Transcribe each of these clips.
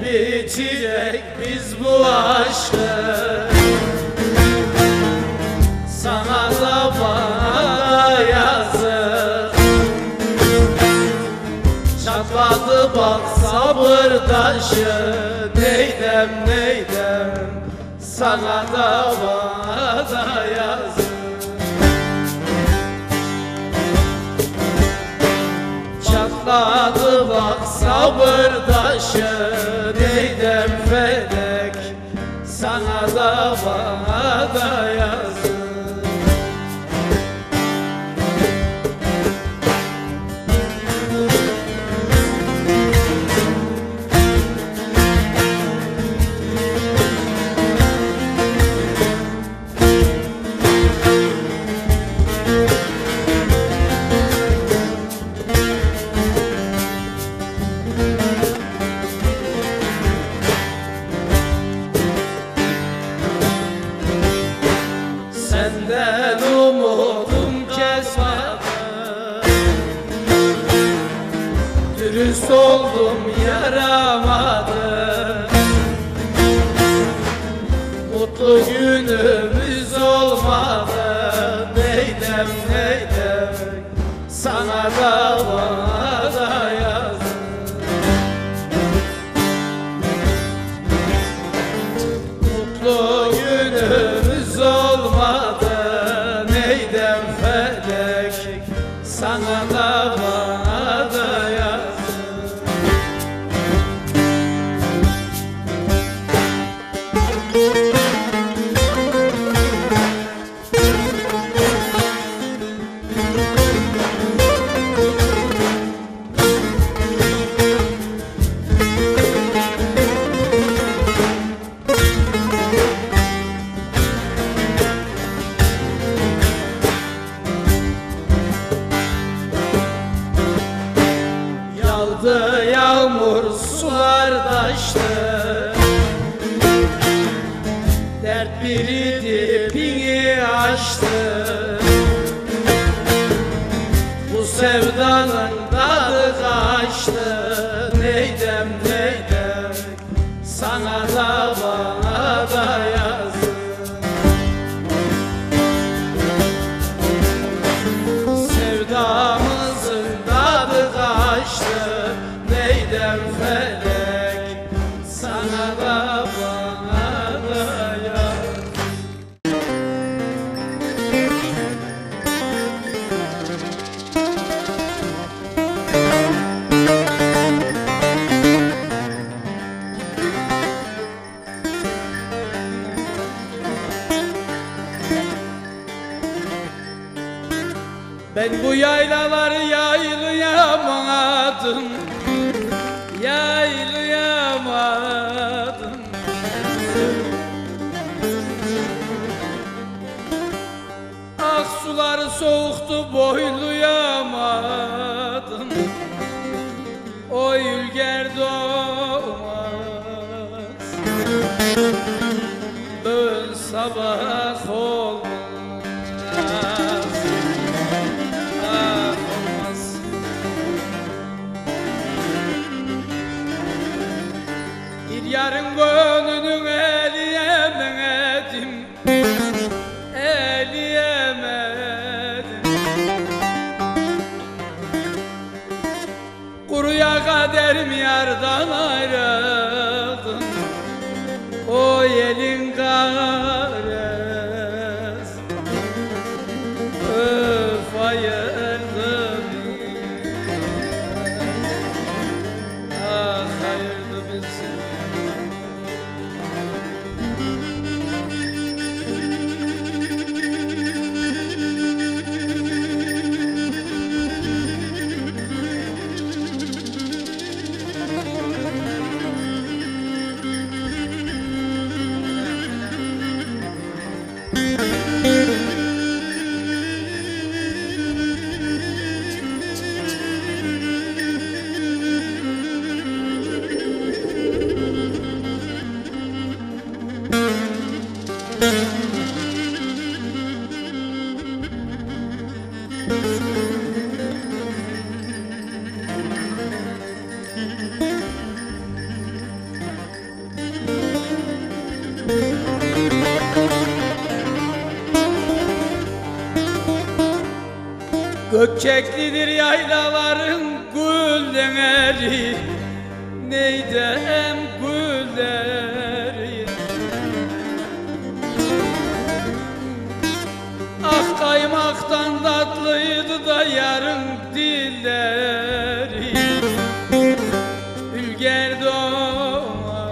Bitirek biz bu aşkı, sana da bana yazık. Çatladı bak sabır taşı, neydem neydem, sana da bana da yazık. Çatladı bak sabır taşı, neydem felek, sana da bana da yazık. Senden umudum kesmedi, dürüst oldum yaramadı. Mutlu günümüz olmadı, neydem neydem, sana da bana da yazık. Mutlu günümüz olmadı, neydem felek, sana da bana da yazık. Yağdı yağmur sular taştı, dert biri dipini aştı. Bu sevdanın tadı kaçtı, neydem neydem, sana da bana da yazık. Sevdamızın tadı kaçtı, neydem felek, sana da bana da yazık. Ben bu yaylaları yaylayamadım, yaylayamadım. Ah suları soğuktu boylayamadım, o ülger doğmaz, bugün sabah olmaz. Yarın gönlünü eleyemedim, eleyemedim. Kuruya kaderim yardan ayrıldım, o elin gares, öf ayırdı bizi, ah ayırdı bizi. Gökçeklidir yaylaların gülleri, neydem gülleri. Ah kaymaktan tatlıydı da yarın dilleri. Ülger doğmaz,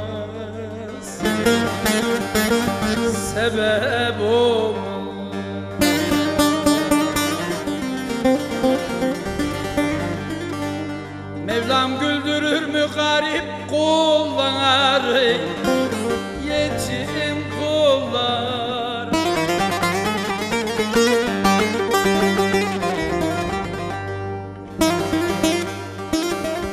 sebep olmaz. Mevlam güldürür mü garip kulları, yetim kullar.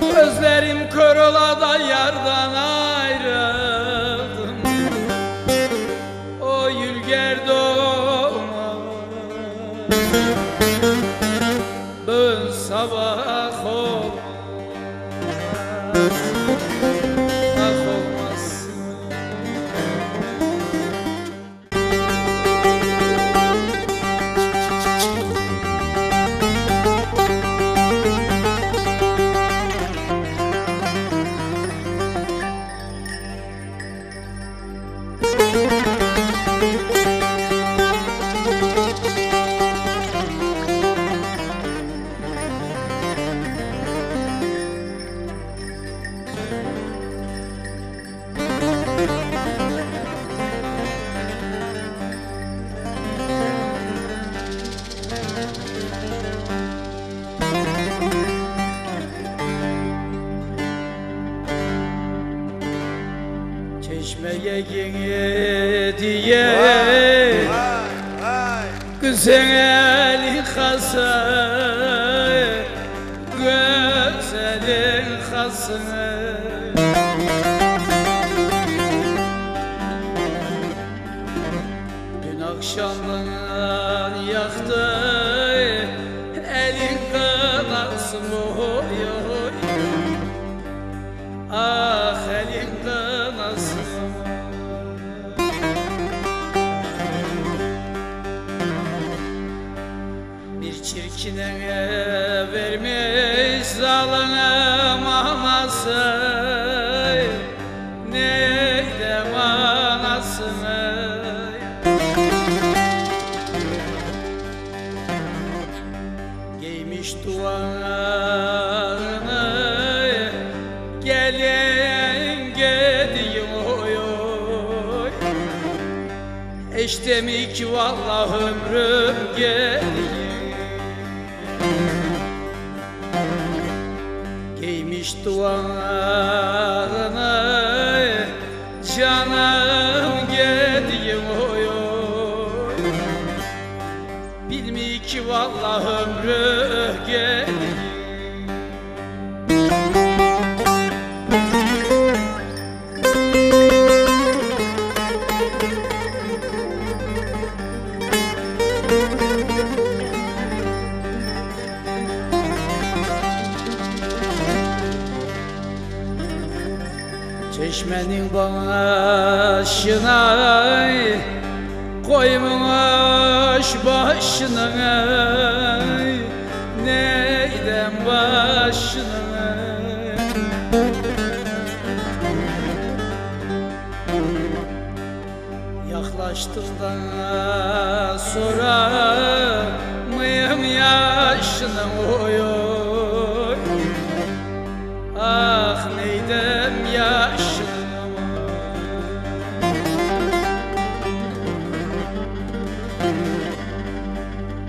Gözlerim kör ola da yardan ayrıldım. O yülger doğmaz, bugün sabah olmaz. Çeşmeye yine diye güzelin hası, güzelin hasını. Dün akşamdan yaktı elin kınası boyuyor. Ah elin kınası. Bir çirkine vermiş zalim anası, neydem anasını. Giymiş duvarını, gelin gidiyor. İşte mi ki vallahi ömrüm geliyor. Giymiş duvarını, canım gidiyor. Bilmiyor ki vallahi ömrü geliyor. Çeşmenin başına koymuş başına, neyden başına. Yaklaştıktan sonra mıyım yaşına oy. Ah neydem yaşına.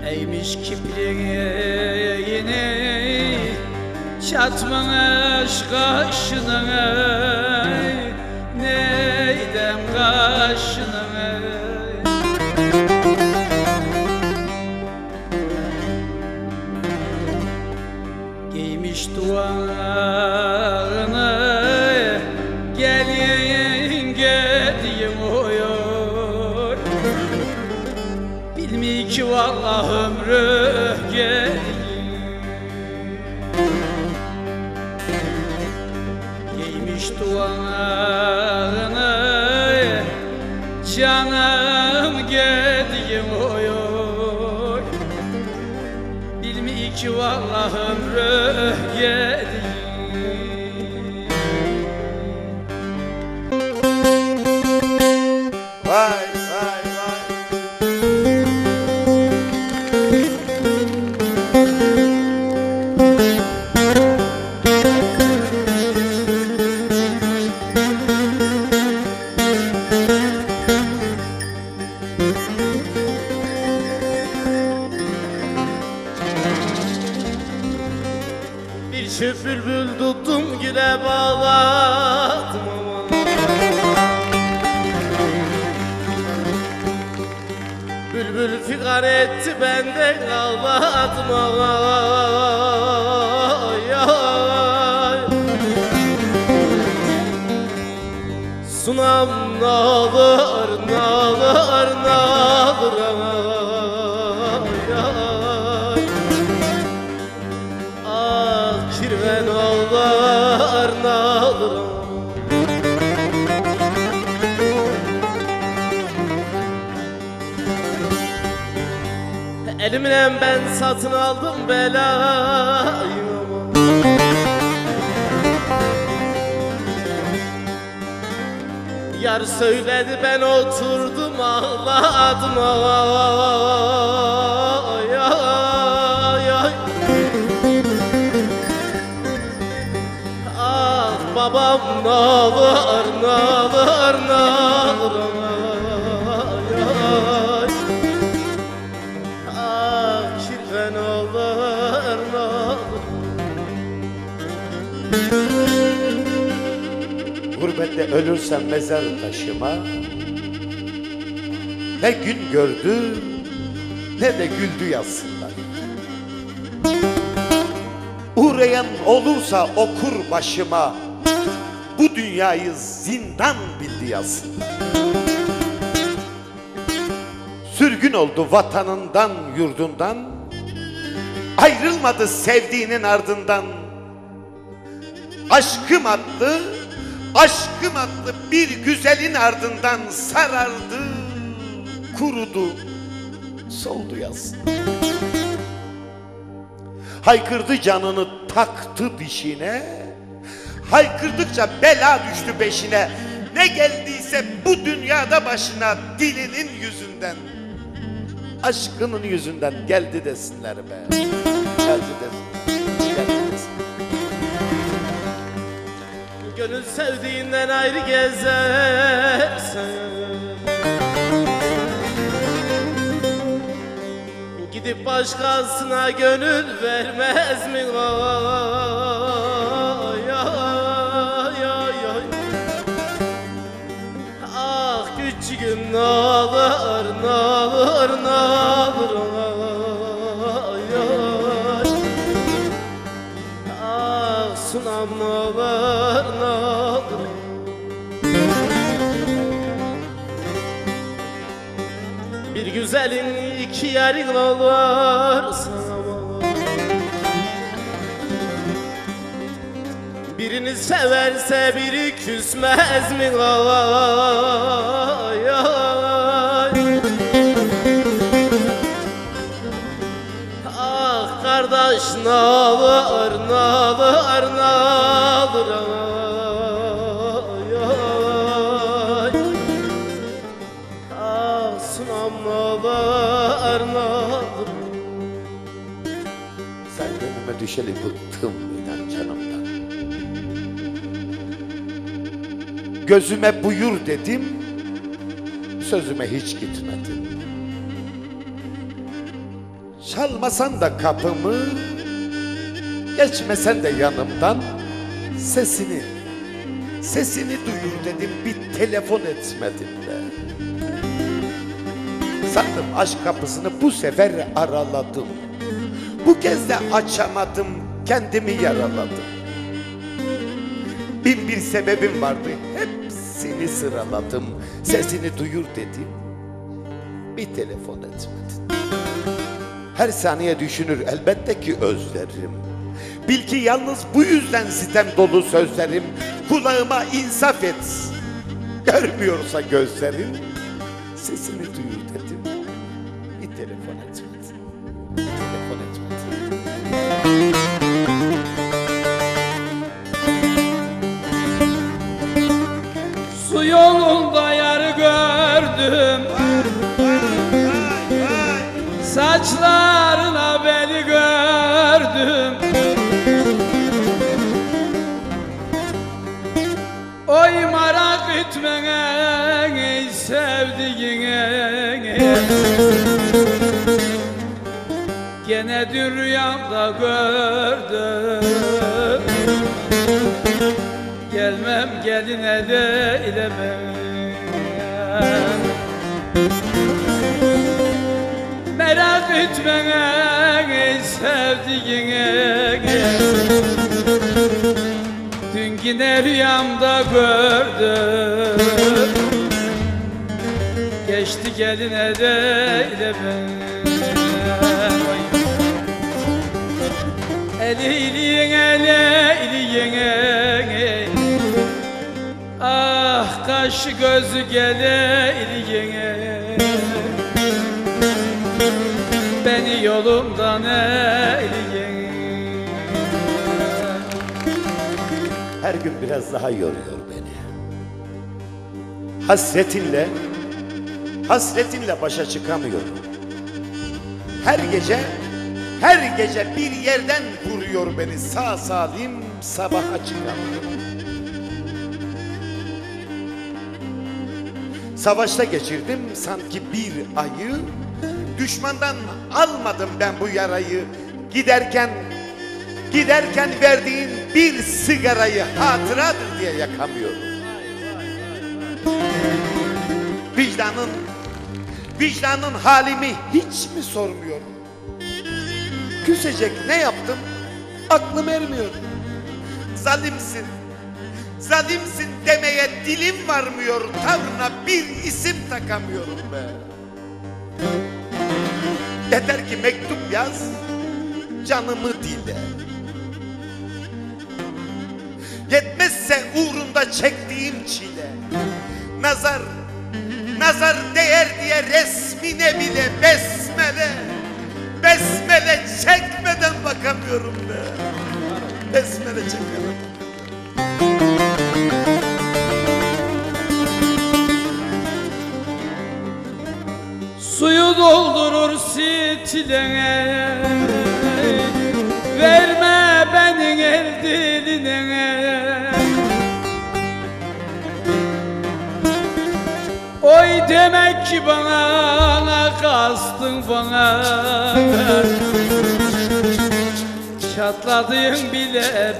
Eğmiş kipriğini, çatmamış kaşına, neydem kaşına. Giymiş duvarını, gelin gidiyor. Bilmiyor ki vallahi ömrü geliyor. Giymiş duvarını, canım gidiyor. Bilmiyor İyi ki vallahi ömrü yedi. Vay vay vay. Bir çift bülbül tuttum güle bağladım aman. Bülbül figan etti benden ağladım ay ay. Sunam nağlar nağlar nağlar ay ay. Ah kirven ağlar nağlar. Elimle ben satın aldım belayı aman. Yar söyledi ben oturdum ağladım ay ay ay. Ah babam nağlar nağlar nağlar ay ay. Ah kirven ağlar nağlar. Gurbette ölürsem mezar taşıma, ne gün gördü ne de güldü yazsınlar. Uğrayan olursa okur başıma, bu dünyayı zindan bildi yazsınlar. Sürgün oldu vatanından yurdundan, ayrılmadı sevdiğinin ardından. Aşkım attı, aşkım attı bir güzelin ardından, sarardı, kurudu, soldu yaz. Haykırdı canını taktı dişine, haykırdıkça bela düştü peşine. Ne geldiyse bu dünyada başına dilinin yüzünden, aşkının yüzünden geldi desinler be. Geldi desinler, geldi desinler. Gönül sevdiğinden ayrı gezersen, gidip başkasına gönül vermez mi? Ay ay ay ay. Ah küçüğüm nağlar nağlar nağlar ay ay. Ah sunam nağlar nağlar. Bir güzelin iki yarın olur sana. Birini severse biri küsmez mi? Ay ay. Ah kardeş nağlar nağlar nağlar ay ay. Ah sunam nağlar nağlar. Sen gönlüme düşeli bıktım inan canımdan. Gözüme buyur dedim, sözüme hiç gitmedin. Çalmasan da kapımı, geçmesen de yanımdan, sesini duyur dedim, bir telefon etmedin de. Sandım aşk kapısını bu sefer araladım. Bu kez de açamadım, kendimi yaraladım. Bin bir sebebim vardı, hepsini sıraladım. Sesini duyur dedim, bir telefon etmedin. Her saniye düşünür elbette ki özlerim. Bil ki yalnız bu yüzden sitem dolu sözlerim. Kulağıma insaf et, görmüyorsa gözlerim. Sesini duyur dedim, bir telefon etmedin. Telefon etmedin. Gene dün rüyamda gördüm. Gelmem geline de ilemem. Merak etme sevdiğine, dün yine rüyamda gördüm. Geçti geline de ilemem. Eliliğine, ah kaşı gözü geleyliğine, beni yolumdan eyleyin. Her gün biraz daha yoruyor beni. Hasretinle başa çıkamıyorum. Her gece bir yerden vuruyor beni, sağ salim sabaha çıkamıyorum. Savaşta geçirdim sanki bir ayı, düşmandan almadım ben bu yarayı. Giderken verdiğin bir sigarayı hatıradır diye yakamıyorum. Vicdanın halimi hiç mi sormuyorum? Küsecek ne yaptım? Aklım ermiyor. Zalimsin demeye dilim varmıyor. Tavrına bir isim takamıyorum be. Yeter ki mektup yaz, canımı dile. Yetmezse uğrunda çektiğim çile. Nazar değer diye resmine bile besmele çekmeden bakamıyorum be. Besmele çekmeden. Suyu doldurur sitine, verme benim el diline. Oy demek ki bana kastın bana, çatladığın bile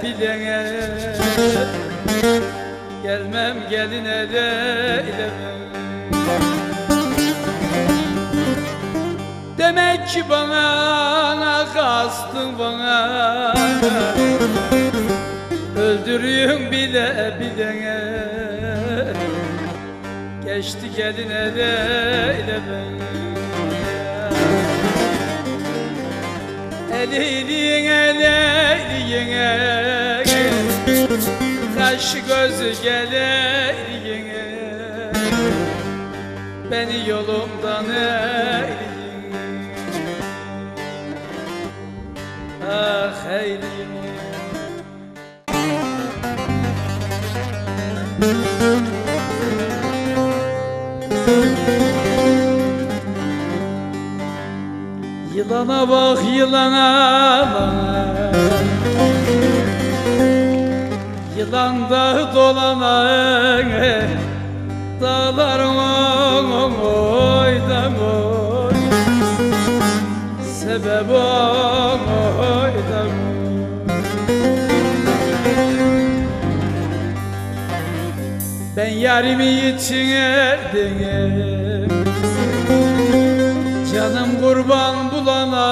gelmem geline de ilemem. Demek ki bana kastın bana, öldürüyün bile geçti geline de ilemem. Eliliğine, kaşı gözü geleyliğine, beni yolumdan eyleyin. Ah eyleyin. Yılana bak yılana bak, yılan dağı dolana, dağlarım oydan oy, sebep oydan oy. Ben yarimi yitirdim, canım kurban bulana,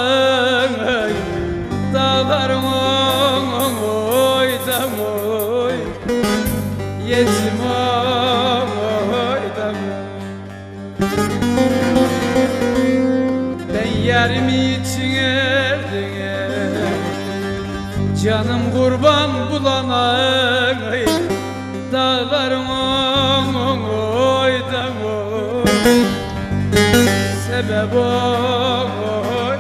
dağlarım oydan oy, yetim oydan oy. Ben yarimi yitirdim, canım kurban bulana, dağlarım oydan oy, sebep oydan oy.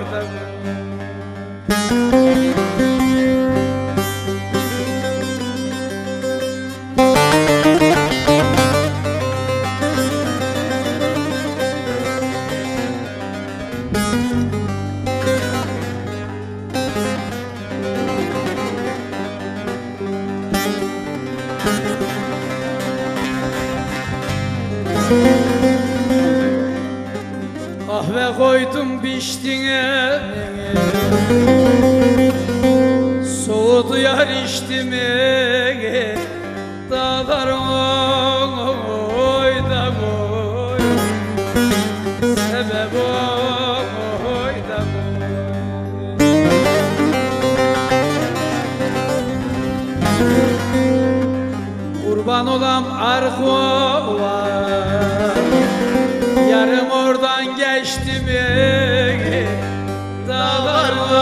Kahve koydum piştine, yar içti mi dağlar oyda oy, sebep oyda oy. Kurban olam arkova, yarım oradan geçti mi dağlar oyda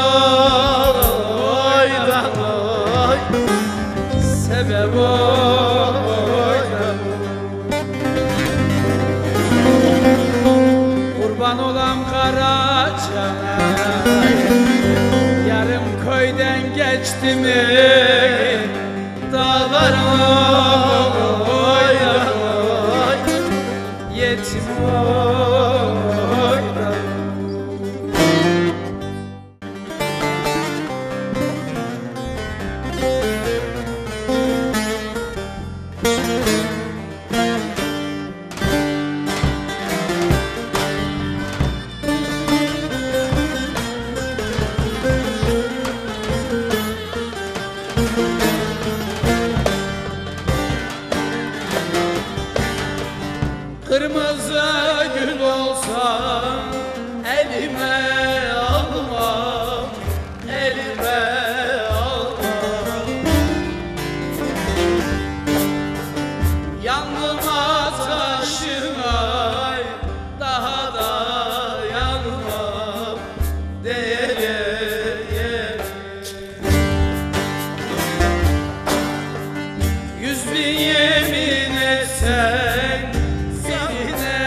oy, sebep oyda oy. Kurban olam Karaçay, yarım köyden geçti mi dağlar oyda oy, yetim oyda oy. Kırmızı gül olsam elime almam, elime almam. Yanılmaz kaşına daha da yanmam değerim. 100.000 yemin etsen birine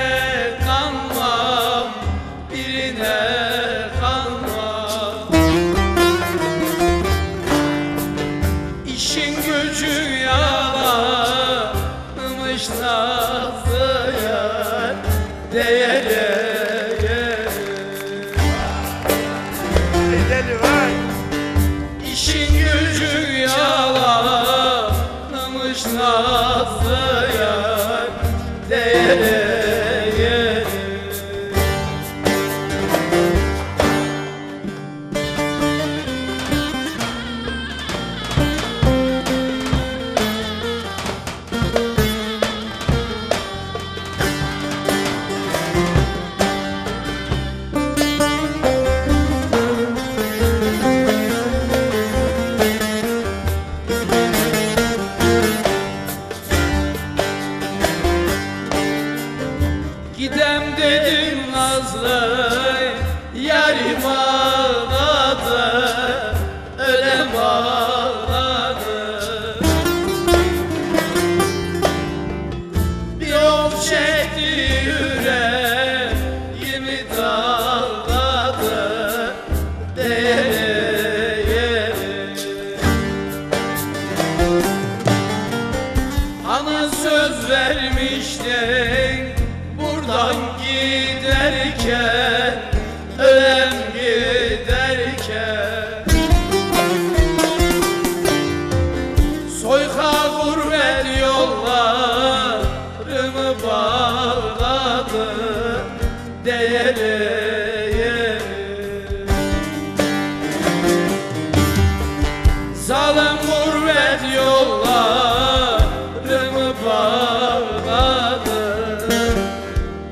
kanmam, birine kanmam. İşin gücün yalanmış nasıl yar değerim. İşin gücün yalanmış nasıl yar değerim. Gidem dedim nazlı yarim ağladı, ölem ağladı. Bir ol çekti yüreğimi dağladı değerim. Ana söz vermiştin buradan giderken, ölem giderken. Soyka gurbet yollarımı bağladı değerim. Zalim gurbet yollarımı bağladı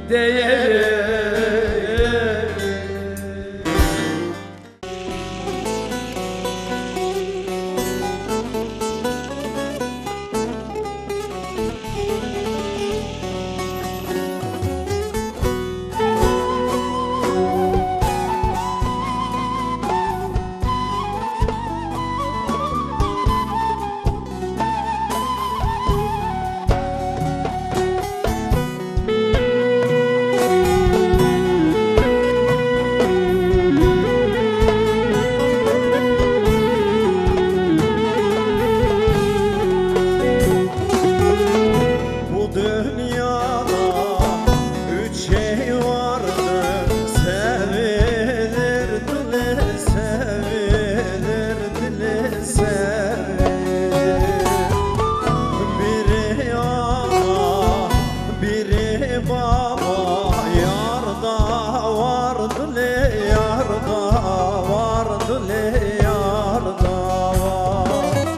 değerim. yarda vardı le yarda var.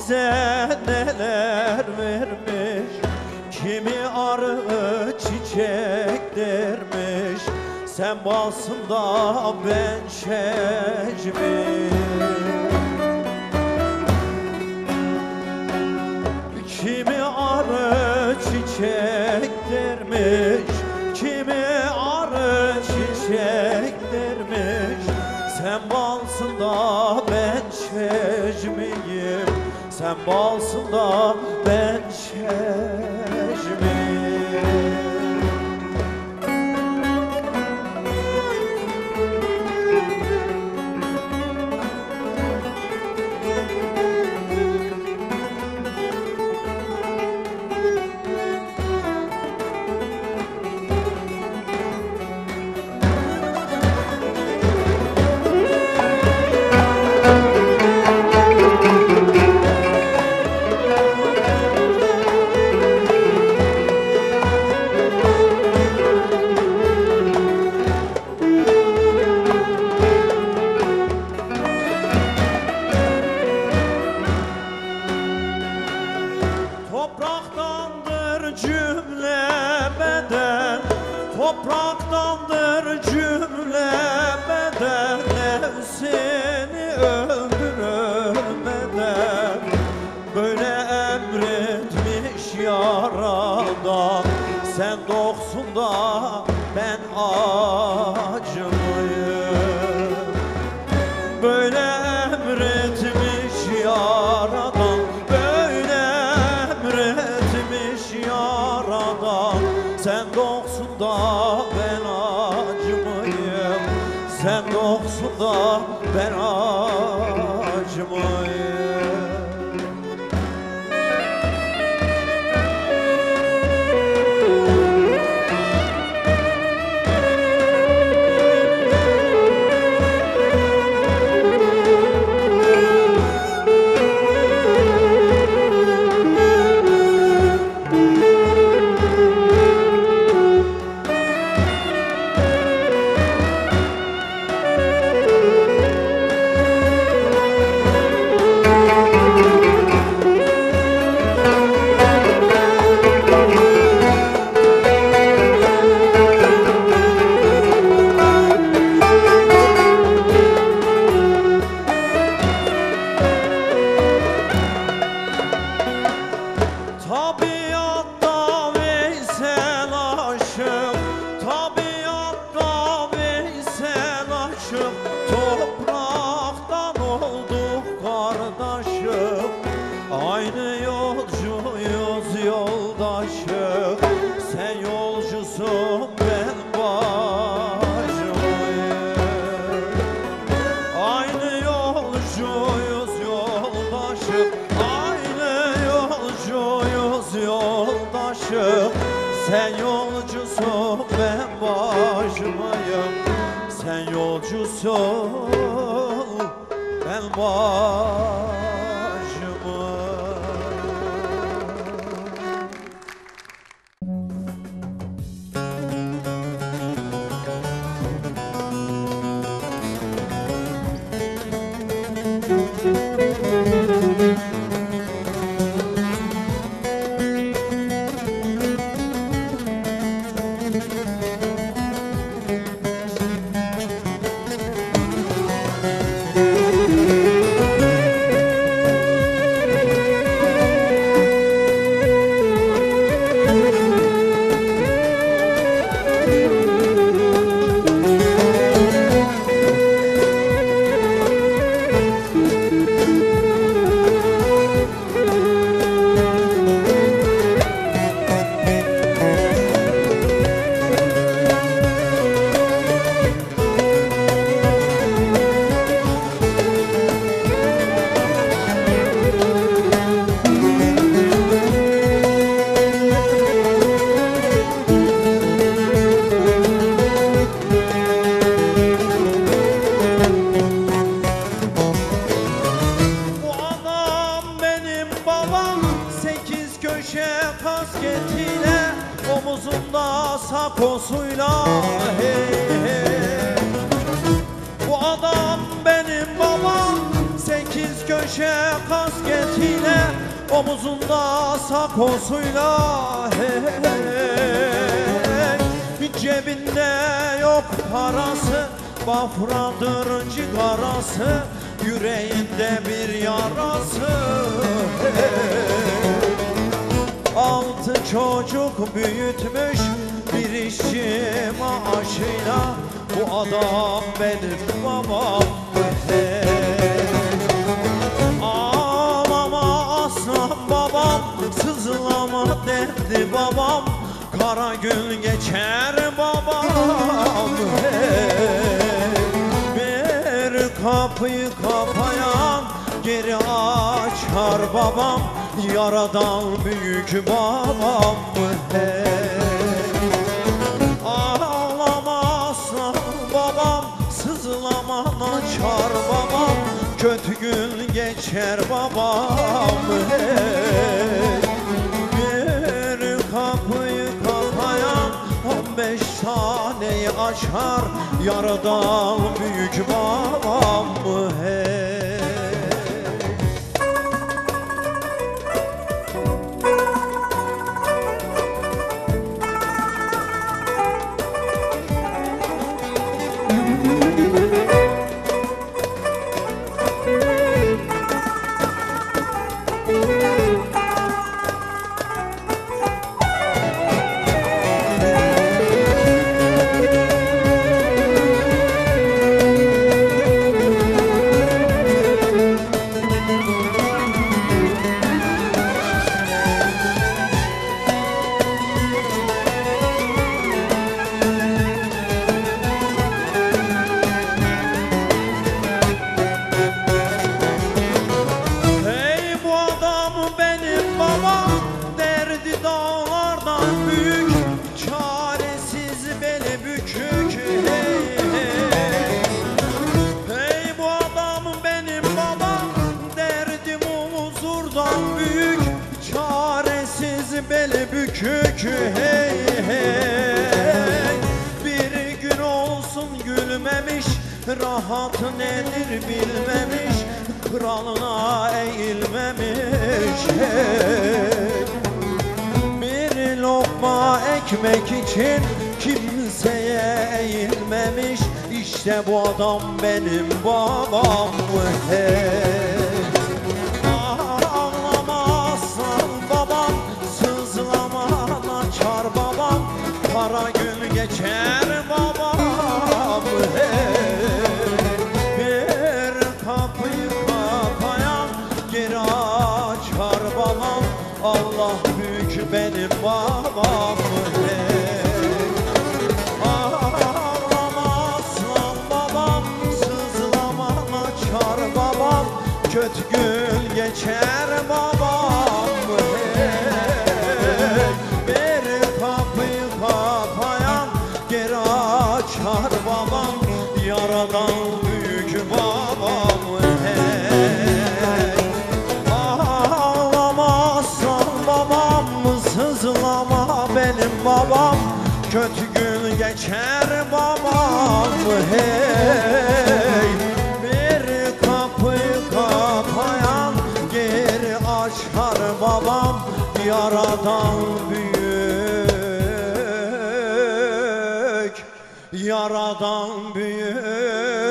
bize neler vermiş, kimi arı çiçek dermiş. Sen balsın da ben şecmi. Kimi arı çiçek dermiş, kimi arı çiçek dermiş. Sen balsın da ben şecmiyim, sen balsın da ben şecmiyim. Topraktandır cümle beden, topraktandır cümle beden. Nefsini öldürmeden böyle emretmiş Yaradan. Sen doksun da ben acımayım, böyle emretmiş Yaradan. Yaradan, sen doksun da ben acımayım, sen doksun da ben acımayım. Tabiatta Veysel aşık, tabiatta Veysel aşık. Topraktan olduk kardeşim, aynı yolcuyuz yoldaşım. Sen yolcusun ben bacımayım, aynı yolcuyuz yoldaşım. Yoldaşım, sen yolcusun ben başımayım, sen yolcusun ben başımayım. omuzunda sakosuyla hey hey. Bu adam benim babam, 8 köşe kasketiyle, omuzunda sakosuyla, hey, cebinde yok parası, bafradır cigarası, yüreğinde bir yarası, hey. 6 çocuk büyütmüş bir işçi maaşıyla, bu adam benim babam, hey. Ağlama aslan babam, sızlama derdi babam, kara gün geçer babam, hey. Bir kapıyı kapayan geri açar babam, yaradan büyük babam, hey. Ağlama aslan babam, sızlama açar babam, kötü gün geçer babam, hey. Bir kapıyı kapayan 15 taneyi açar, yaradan büyük babam, hey. Beli bükük, hey hey. Bir gün olsun gülmemiş, rahat nedir bilmemiş, kralına eğilmemiş, hey. Bir lokma ekmek için kimseye eğilmemiş, İşte bu adam benim babam, hey. Kara gün geçer babam, hey. Bir kapıyı kapayan geri açar babam, Allah büyük benim babam, hey. Ağlama aslan babam, sızlama açar babam, kötü gün geçer babam, hey. Açar babam, yaradan büyük babam, hey. Ağlama aslan babam, sızlama benim babam, kötü gün geçer babam, hey. Bir kapıyı kapayan geri açar babam, yaradan büyük, yaradan büyük